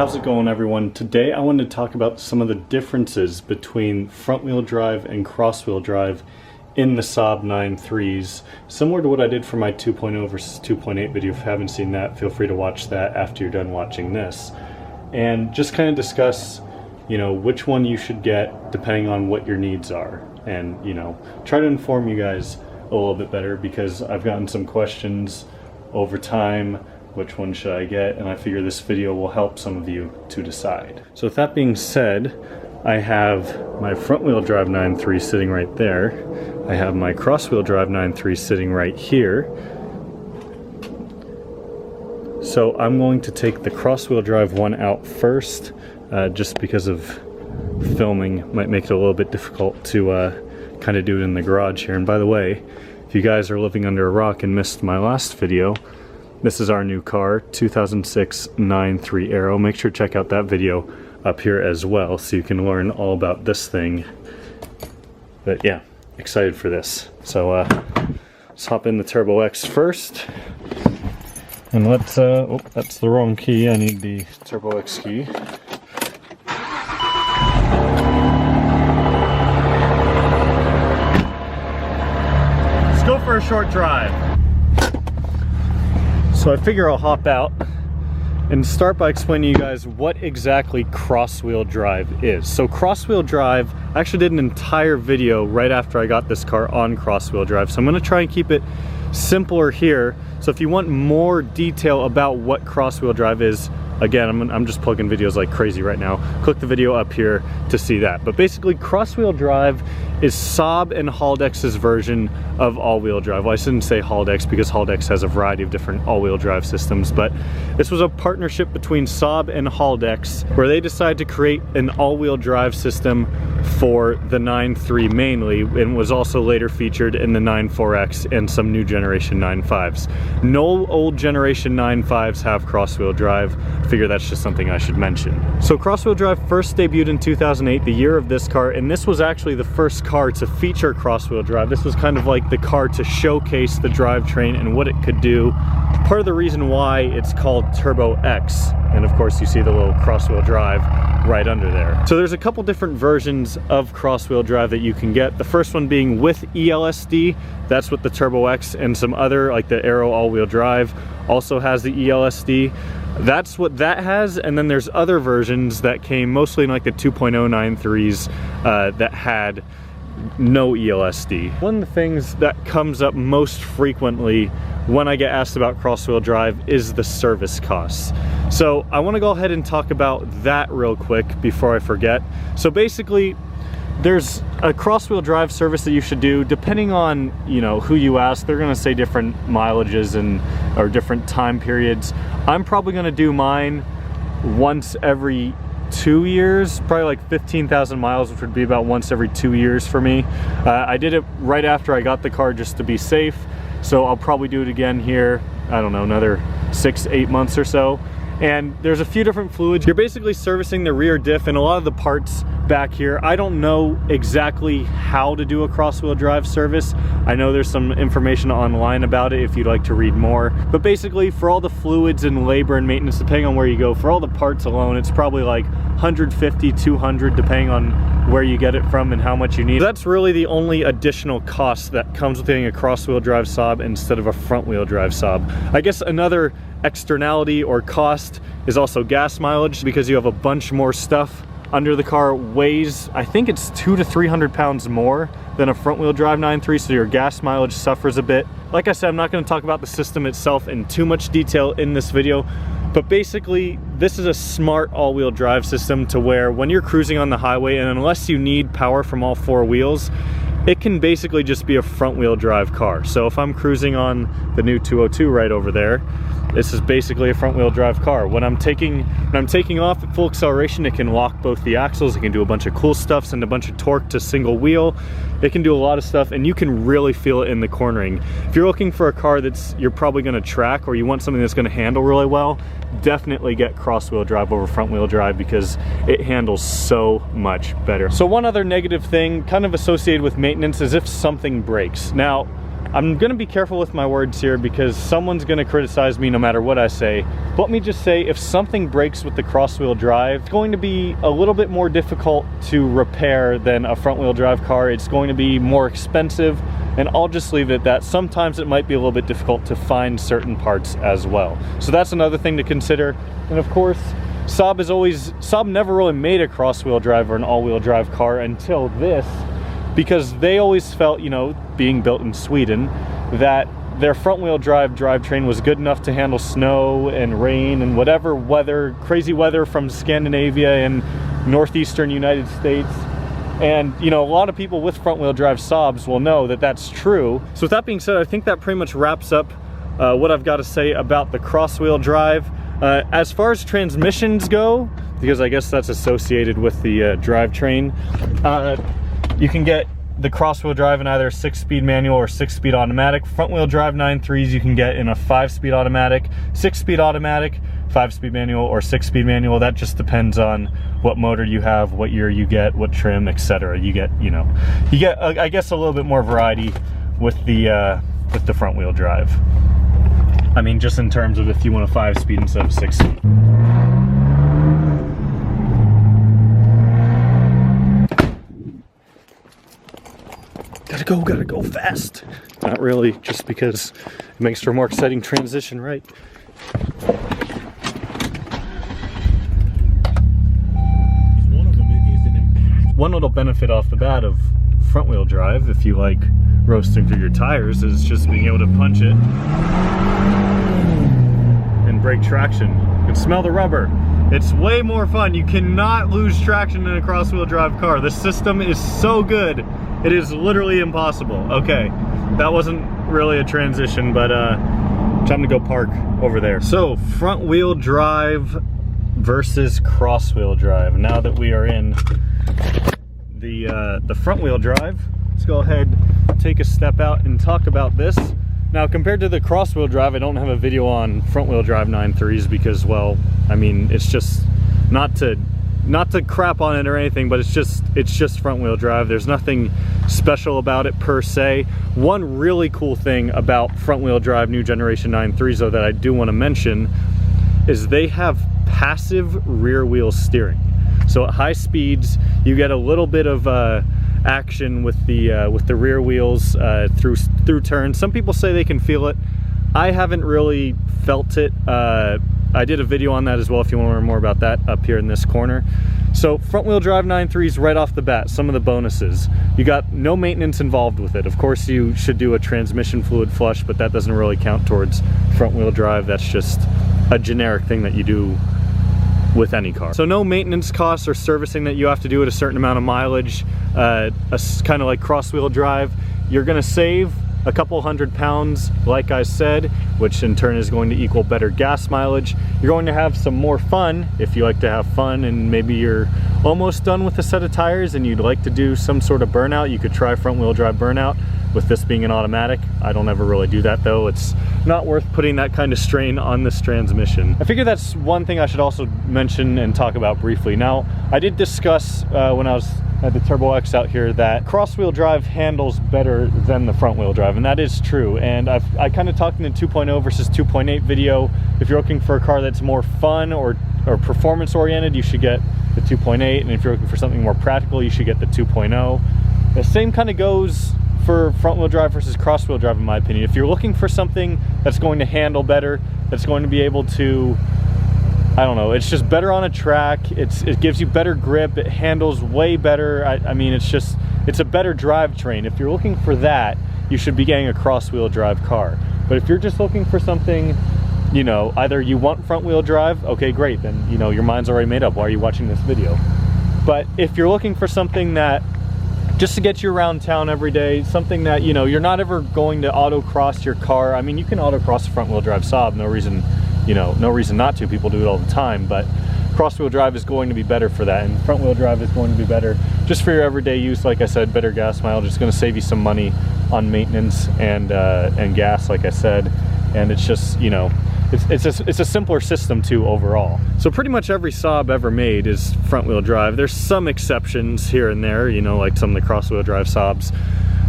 How's it going, everyone? Today I wanted to talk about some of the differences between front-wheel drive and cross-wheel drive in the Saab 9.3s, similar to what I did for my 2.0 versus 2.8 video. If you haven't seen that, feel free to watch that after you're done watching this. And just kind of discuss, which one you should get depending on what your needs are. And, try to inform you guys a little bit better, because I've gotten some questions over time. Which one should I get? And I figure this video will help some of you to decide. So with that being said, I have my front-wheel drive 9.3 sitting right there. I have my cross-wheel drive 9.3 sitting right here. So I'm going to take the cross-wheel drive one out first, just because of filming might make it a little bit difficult to kind of do it in the garage here. And by the way, if you guys are living under a rock and missed my last video, this is our new car, 2006 9.3 Aero. Make sure to check out that video up here as well so you can learn all about this thing. But yeah, excited for this. So let's hop in the Turbo X first. And let's, oh, that's the wrong key. I need the Turbo X key. Let's go for a short drive. So I figure I'll hop out and start by explaining to you guys what exactly cross-wheel drive is. So cross-wheel drive, I actually did an entire video right after I got this car on cross-wheel drive. So I'm gonna try and keep it simpler here. So if you want more detail about what cross-wheel drive is, again, I'm just plugging videos like crazy right now. Click the video up here to see that. But basically, cross-wheel drive is Saab and Haldex's version of all-wheel drive. Well, I shouldn't say Haldex because Haldex has a variety of different all-wheel drive systems, but this was a partnership between Saab and Haldex where they decided to create an all-wheel drive system for the 9.3 mainly, and was also later featured in the 9.4X and some new generation 9.5s. No old generation 9.5s have cross-wheel drive. I figure that's just something I should mention. So cross-wheel drive first debuted in 2008, the year of this car, and this was actually the first car to feature cross-wheel drive. This was kind of like the car to showcase the drivetrain and what it could do. Part of the reason why it's called Turbo X, and of course you see the little cross-wheel drive right under there. So there's a couple different versions of cross-wheel drive that you can get. The first one being with ELSD. That's what the Turbo X and some other, like the Aero all-wheel drive, also has the ELSD. That's what that has, and then there's other versions that came mostly in like the 2.0 9.3s that had no ELSD. One of the things that comes up most frequently when I get asked about cross-wheel drive is the service costs. So I want to go ahead and talk about that real quick before I forget. So basically, there's a cross-wheel drive service that you should do. Depending on who you ask, they're going to say different mileages or different time periods. I'm probably going to do mine once every 2 years, probably like 15,000 miles, which would be about once every 2 years for me. I did it right after I got the car just to be safe, so I'll probably do it again here, I don't know, another 6-8 months or so. And there's a few different fluids. You're basically servicing the rear diff and a lot of the parts back here. I don't know exactly how to do a cross-wheel drive service. I know there's some information online about it if you'd like to read more. But basically, for all the fluids and labor and maintenance, depending on where you go, for all the parts alone, it's probably like 150, 200, depending on where you get it from and how much you need. That's really the only additional cost that comes with getting a cross-wheel drive Saab instead of a front-wheel drive Saab. I guess another externality or cost is also gas mileage, because you have a bunch more stuff under the car. Weighs, I think it's 200 to 300 pounds more than a front-wheel drive 9.3, so your gas mileage suffers a bit. Like I said, I'm not going to talk about the system itself in too much detail in this video, but basically this is a smart all-wheel drive system to where when you're cruising on the highway, and unless you need power from all four wheels, it can basically just be a front-wheel drive car. So if I'm cruising on the new 202 right over there, this is basically a front-wheel drive car. When I'm taking off at full acceleration, it can lock both the axles. It can do a bunch of cool stuff, send a bunch of torque to single wheel. It can do a lot of stuff, and you can really feel it in the cornering. If you're looking for a car you're probably going to track, or you want something that's going to handle really well, definitely get cross-wheel drive over front-wheel drive, because it handles so much better. So one other negative thing kind of associated with maintenance is if something breaks. Now, I'm gonna be careful with my words here because someone's gonna criticize me no matter what I say. But let me just say, if something breaks with the cross-wheel drive, it's going to be a little bit more difficult to repair than a front-wheel drive car. It's going to be more expensive, and I'll just leave it at that. Sometimes it might be a little bit difficult to find certain parts as well. So that's another thing to consider. And of course, Saab never really made a cross-wheel drive or an all-wheel drive car until this, because they always felt, you know, being built in Sweden, that their front-wheel drive drivetrain was good enough to handle snow and rain and whatever weather, crazy weather from Scandinavia and northeastern United States. And, you know, a lot of people with front-wheel drive Saabs will know that that's true. So with that being said, I think that pretty much wraps up what I've got to say about the cross-wheel drive. As far as transmissions go, because I guess that's associated with the drivetrain, you can get the cross-wheel drive in either a 6-speed manual or 6-speed automatic. Front-wheel drive 9.3s you can get in a 5-speed automatic, 6-speed automatic, 5-speed manual, or 6-speed manual. That just depends on what motor you have, what year you get, what trim, etc. You get, you know, you get I guess a little bit more variety with the front-wheel drive. I mean, just in terms of if you want a 5-speed instead of 6-speed. Gotta go fast. Not really, just because it makes for a more exciting transition, right? One little benefit off the bat of front-wheel drive, if you like roasting through your tires, is just being able to punch it and break traction. You can smell the rubber. It's way more fun. You cannot lose traction in a cross-wheel drive car. The system is so good, it is literally impossible. Okay, that wasn't really a transition, but time to go park over there. So, front-wheel drive versus cross-wheel drive. Now that we are in the front-wheel drive, let's go ahead, take a step out and talk about this. Now, compared to the cross-wheel drive, I don't have a video on front-wheel drive 9.3s because, well, I mean, it's just not to crap on it or anything, but it's just front-wheel drive. There's nothing special about it per se. One really cool thing about front-wheel drive new generation 9.3s, though, that I do want to mention is they have passive rear wheel steering. So at high speeds, you get a little bit of action with the rear wheels through turns. Some people say they can feel it. I haven't really felt it. I did a video on that as well if you want to learn more about that up here in this corner. So front wheel drive 9.3s right off the bat, some of the bonuses. You got no maintenance involved with it. Of course you should do a transmission fluid flush, but that doesn't really count towards front wheel drive. That's just a generic thing that you do with any car. So no maintenance costs or servicing that you have to do at a certain amount of mileage. Kind of like cross-wheel drive. You're gonna save a couple £100, like I said, which in turn is going to equal better gas mileage. You're going to have some more fun if you like to have fun, and maybe you're almost done with a set of tires and you'd like to do some sort of burnout. You could try front wheel drive burnout with this being an automatic. I don't ever really do that though. It's not worth putting that kind of strain on this transmission. I figure that's one thing I should also mention and talk about briefly. Now, I did discuss when I was at the Turbo X out here that cross-wheel drive handles better than the front-wheel drive, and that is true. And I kind of talked in the 2.0 versus 2.8 video. If you're looking for a car that's more fun or performance-oriented, you should get the 2.8, and if you're looking for something more practical, you should get the 2.0. The same kind of goes for front-wheel drive versus cross-wheel drive, in my opinion. If you're looking for something that's going to handle better, that's going to be able to, I don't know, it's just better on a track, it gives you better grip, it handles way better, I mean, it's a better drivetrain. If you're looking for that, you should be getting a cross-wheel drive car. But if you're just looking for something, you know, either you want front-wheel drive, okay, great, then, you know, your mind's already made up. Why are you watching this video? But if you're looking for something that just to get you around town every day, something that, you know, you're not ever going to autocross your car. I mean, you can autocross a front-wheel drive Saab, no reason, you know, no reason not to. People do it all the time, but cross-wheel drive is going to be better for that, and front-wheel drive is going to be better just for your everyday use. Like I said, better gas mileage. It's going to save you some money on maintenance and gas, like I said, and it's just, you know, it's a simpler system too overall. So pretty much every Saab ever made is front wheel drive. There's some exceptions here and there, you know, like some of the cross wheel drive Saabs.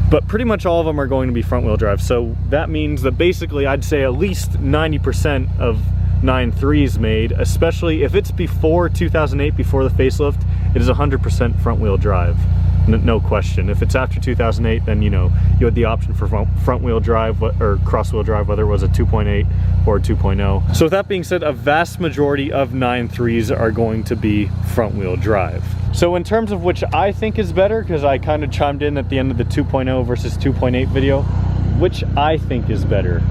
but pretty much all of them are going to be front wheel drive. So that means that basically I'd say at least 90% of 9.3s made, especially if it's before 2008, before the facelift, it is 100% front wheel drive. No question. If it's after 2008, then you know, you had the option for front wheel drive or cross wheel drive, whether it was a 2.8 or a 2.0. So with that being said, a vast majority of 9.3s are going to be front wheel drive. So in terms of which I think is better, because I kind of chimed in at the end of the 2.0 versus 2.8 video, which I think is better,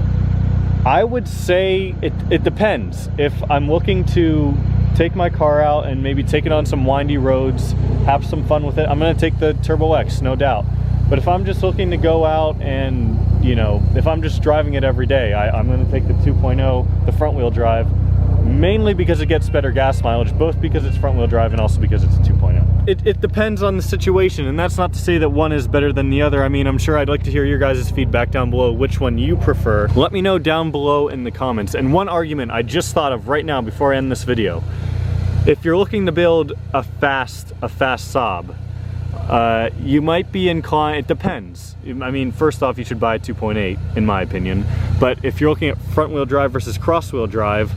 I would say it depends. If I'm looking to take my car out and maybe take it on some windy roads, have some fun with it, I'm gonna take the Turbo X, no doubt. But if I'm just looking to go out and, you know, if I'm just driving it every day, I'm gonna take the 2.0, the front wheel drive, mainly because it gets better gas mileage, both because it's front wheel drive and also because it's a 2.0. It depends on the situation, and that's not to say that one is better than the other. I mean, I'm sure I'd like to hear your guys' feedback down below, which one you prefer. Let me know down below in the comments. And one argument I just thought of right now before I end this video, if you're looking to build a fast Saab, you might be inclined, it depends. I mean, first off, you should buy a 2.8 in my opinion, but if you're looking at front wheel drive versus cross wheel drive,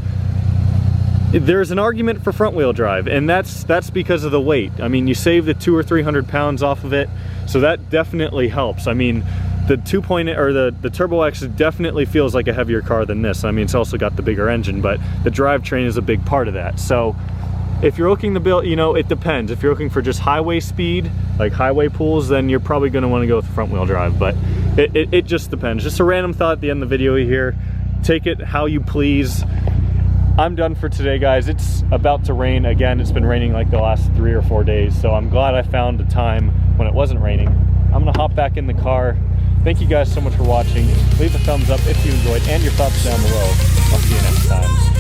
there's an argument for front wheel drive, and that's because of the weight. I mean, you save the 200 or 300 pounds off of it, so that definitely helps. I mean, the 2.8 or the Turbo X definitely feels like a heavier car than this. I mean, it's also got the bigger engine, but the drivetrain is a big part of that. So if you're looking to build, you know, it depends. If you're looking for just highway speed, like highway pulls, then you're probably going to want to go with the front wheel drive, but it just depends. Just a random thought at the end of the video here. Take it how you please. I'm done for today, guys. It's about to rain again. It's been raining like the last 3 or 4 days, so I'm glad I found a time when it wasn't raining. I'm gonna hop back in the car. Thank you guys so much for watching. Leave a thumbs up if you enjoyed and your thoughts down below. I'll see you next time.